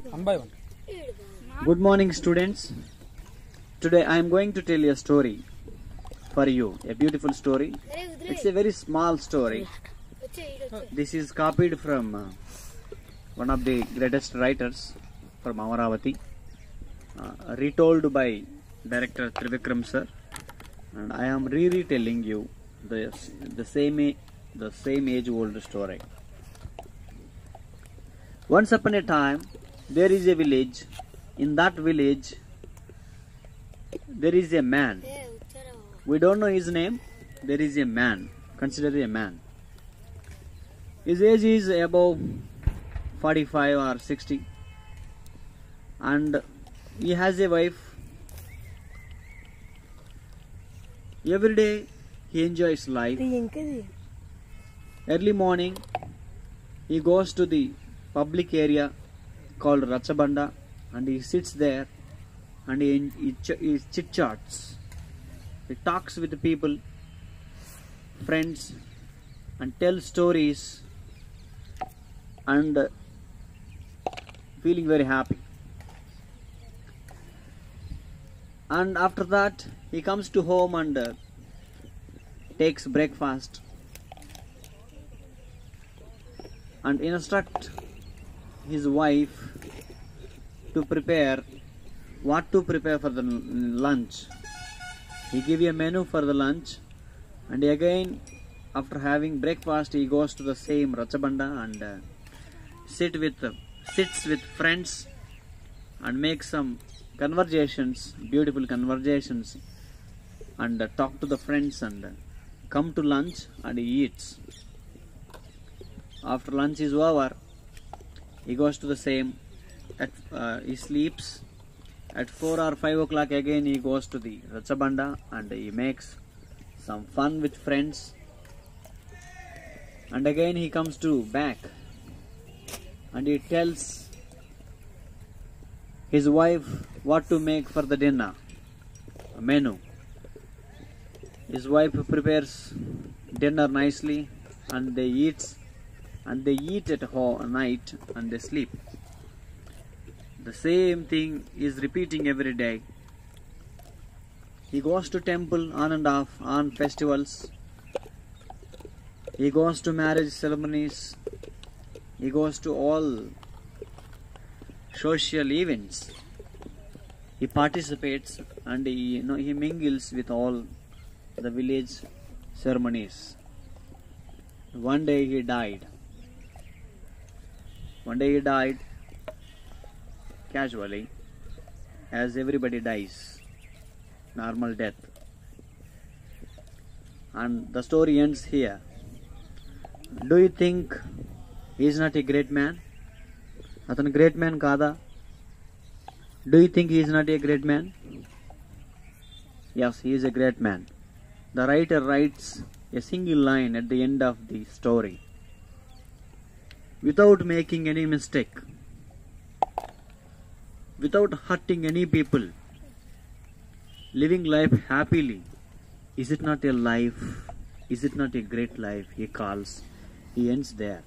One by one. Good morning, students. Today I am going to tell a story for you, a beautiful story. It's a very small story. This is copied from one of the greatest writers from Amaravati, retold by director Trivikram sir, and I am retelling you the same age-old story. Once upon a time, there is a village. In that village, there is a man. We don't know his name. There is a man. Consider a man. His age is above 45 or 60. And he has a wife. Every day, he enjoys life. Early morning, he goes to the public area called Rachabanda and he sits there and he chit-chats. He talks with the people, friends, and tells stories and feeling very happy. And after that, he comes to home and takes breakfast and instruct his wife to prepare what to prepare for the lunch. He give a menu for the lunch, and again after having breakfast he goes to the same Rachabanda and sits with friends and makes some conversations, beautiful conversations, and talk to the friends and come to lunch and he eats. After lunch is over, he goes to the same, he sleeps. At 4 or 5 o'clock again he goes to the Rachabanda and he makes some fun with friends. And again he comes to back and he tells his wife what to make for the dinner, a menu. His wife prepares dinner nicely and they eat at night and they sleep. The same thing is repeating every day. He goes to temple on and off on festivals. He goes to marriage ceremonies. He goes to all social events. He participates and he mingles with all the village ceremonies. One day he died. Casually, as everybody dies, normal death. And the story ends here. Do you think he is not a great man? Athan great man kada? Do you think he is not a great man? Yes, he is a great man. The writer writes a single line at the end of the story. Without making any mistake, without hurting any people, living life happily. Is it not a life? Is it not a great life? He calls. He ends there.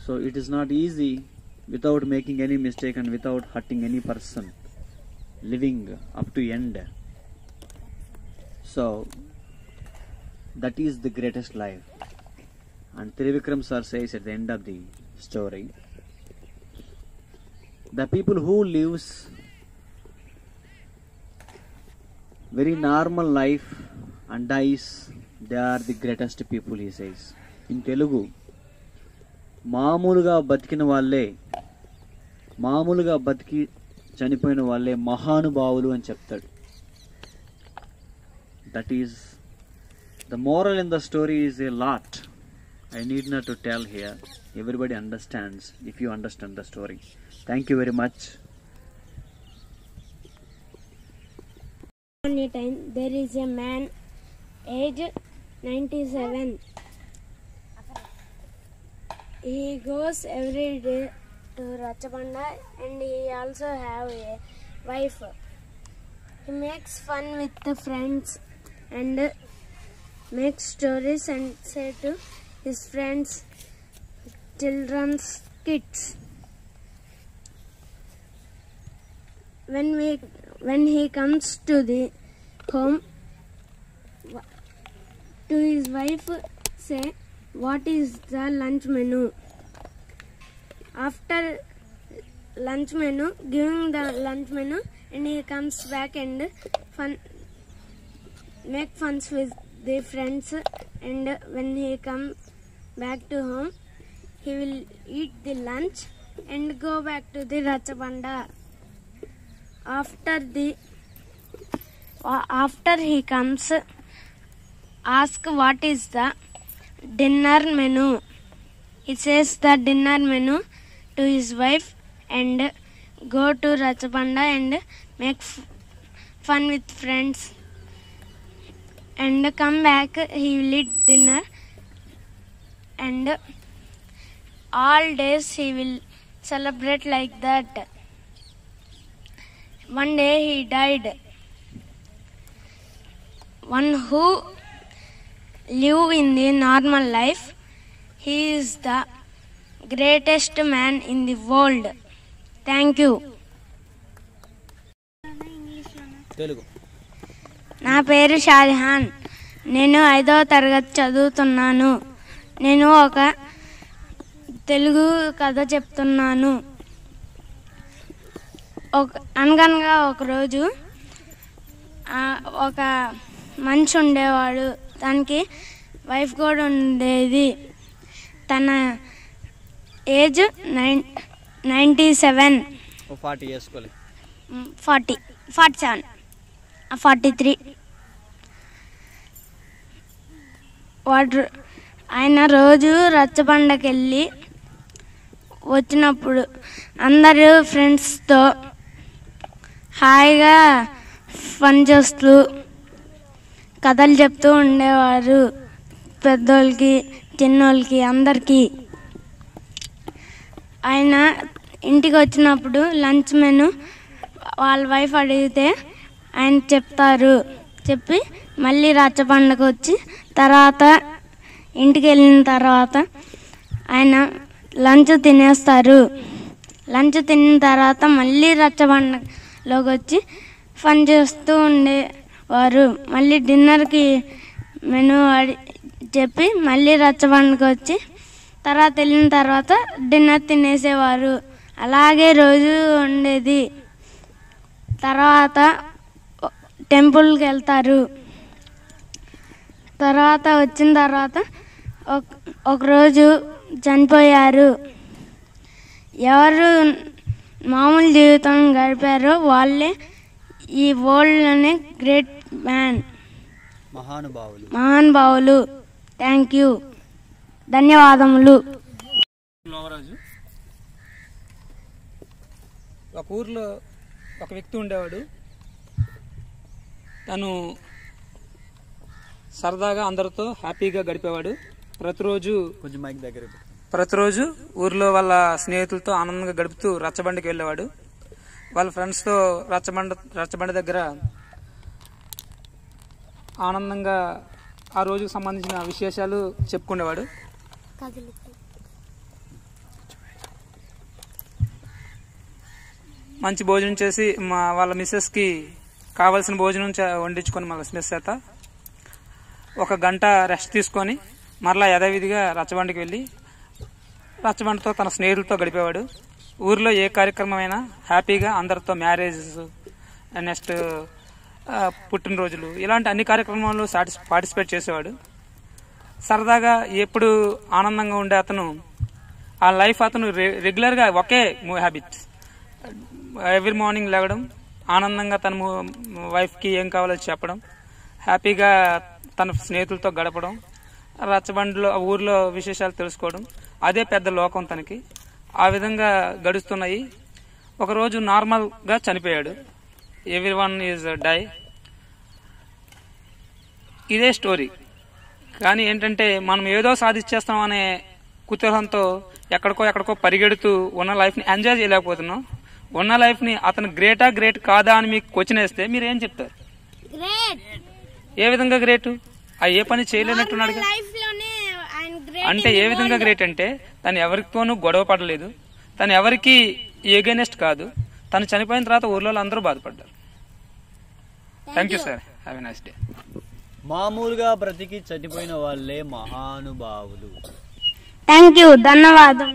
So it is not easy without making any mistake and without hurting any person, living up to end. So that is the greatest life. And Trivikram sir says at the end of the story, the people who lives very normal life and dies, they are the greatest people, he says. In Telugu, మామూలుగా బతికిన వాళ్ళే, మామూలుగా బతికి చనిపోయిన వాళ్ళే మహానుభావులు అని చెప్తాడు. That is, the moral in the story is a lot. I need not to tell here. Everybody understands if you understand the story. Thank you very much. On a time, there is a man aged 97. He goes every day to Rachabanda and he also have a wife. He makes fun with the friends and makes stories and say to his friends children's kids. When he comes to the home, to his wife say, what is the lunch menu? After lunch menu, giving the lunch menu, and he comes back and make funs with the friends, and when he come back to home, he will eat the lunch and go back to the Rachabanda. After he comes, ask what is the dinner menu. He says the dinner menu to his wife and go to Rachabanda and make fun with friends, and come back, he will eat dinner, and all days he will celebrate like that. One day he died. One who live in the normal life, he is the greatest man in the world. Thank you. నా పేరు షాజహాన్. నేను 5వ తరగతి చదువుతున్నాను. నేను ఒక తెలుగు కథ చెప్తున్నాను. అనగనగా ఒకరోజు ఒక మనిషి ఉండేవాడు. తనకి వైఫ్ కూడా ఉండేది. తన ఏజ్ 97. 47, 43. ఆయన రోజు రచ్చబండకి వెళ్ళి వచ్చినప్పుడు అందరూ ఫ్రెండ్స్తో హాయిగా ఫన్ చేస్తూ కథలు చెప్తూ ఉండేవారు. పెద్దోళ్ళకి చిన్నోళ్ళకి అందరికీ. ఆయన ఇంటికి వచ్చినప్పుడు లంచ్ మెను వాళ్ళ వైఫ్ అడిగితే ఆయన చెప్తారు. చెప్పి మళ్ళీ రచ్చబండకు వచ్చి తర్వాత ఇంటికి వెళ్ళిన తర్వాత ఆయన లంచ్ తినేస్తారు. లంచ్ తిన్న తర్వాత మళ్ళీ రచ్చబండలోకి వచ్చి ఫన్ చేస్తూ ఉండేవారు. మళ్ళీ డిన్నర్కి మెను చెప్పి మళ్ళీ రచ్చబండకు వచ్చి తర్వాత వెళ్ళిన తర్వాత డిన్నర్ తినేసేవారు. అలాగే రోజు ఉండేది. తర్వాత టెంపుల్కి వెళ్తారు. తర్వాత వచ్చిన తర్వాత ఒకరోజు చనిపోయారు. ఎవరు మామూలు జీవితం గడిపారో వాళ్ళే ఈ వరల్డ్లోనే గ్రేట్ మ్యాన్, మహానుభావులు. Thank you. ధన్యవాదములు. ఒక ఊర్లో ఒక వ్యక్తి ఉండేవాడు. తను సరదాగా అందరితో హ్యాపీగా గడిపేవాడు. ప్రతిరోజు ఊర్లో వాళ్ళ స్నేహితులతో ఆనందంగా గడుపుతూ రచ్చబండకి వెళ్ళేవాడు. వాళ్ళ ఫ్రెండ్స్తో రచ్చబండ దగ్గర ఆనందంగా ఆ రోజుకు సంబంధించిన విశేషాలు చెప్పుకునేవాడు. మంచి భోజనం చేసి వాళ్ళ మిస్సెస్కి కావాల్సిన భోజనం వండించుకొని వాళ్ళ మిస్సెస్ చేత ఒక గంట రెస్ట్ తీసుకొని మరలా యథావిధిగా రచ్చబండకి వెళ్ళి రచ్చబండతో తన స్నేహితులతో గడిపేవాడు. ఊర్లో ఏ కార్యక్రమమైనా హ్యాపీగా అందరితో మ్యారేజ్, నెక్స్ట్ పుట్టినరోజులు, ఇలాంటి అన్ని కార్యక్రమాల్లో పార్టిసిపేట్ చేసేవాడు. సరదాగా ఎప్పుడు ఆనందంగా ఉండే అతను ఆ లైఫ్ అతను రెగ్యులర్గా ఒకే హ్యాబిట్. ఎవ్రీ మార్నింగ్ లేవడం, ఆనందంగా తన వైఫ్కి ఏం కావాలో చెప్పడం, హ్యాపీగా తన స్నేహితులతో గడపడం, రచ్చబండలో ఊర్లో విశేషాలు తెలుసుకోవడం, అదే పెద్ద లోకం తనకి. ఆ విధంగా గడుస్తున్నాయి. ఒకరోజు నార్మల్గా చనిపోయాడు. Everyone is die. ఇదే స్టోరీ. కానీ ఏంటంటే మనం ఏదో సాధించేస్తాం అనే కుతూహలంతో ఎక్కడికో పరిగెడుతూ ఉన్న లైఫ్ని ఎంజాయ్ చేయలేకపోతున్నాం. ఉన్న లైఫ్ని అతను గ్రేట్ కాదా అని మీకు క్వశ్చన్ వేస్తే మీరు ఏం చెప్తారు? ఏ విధంగా గ్రేటు? ఏ పని చేయలేనట్టున్నాడు. అంటే ఏ విధంగా గ్రేట్ అంటే తను ఎవరితోనూ గొడవ పడలేదు, తను ఎవరికి ఎగెనెస్ట్ కాదు. తను చనిపోయిన తర్వాత ఊర్లో అందరూ బాధపడ్డారు. Thank you sir, have a nice day. మామూలుగా బ్రతికి చనిపోయిన వాళ్ళే మహానుభావులు. థ్యాంక్ యూ, ధన్యవాదం.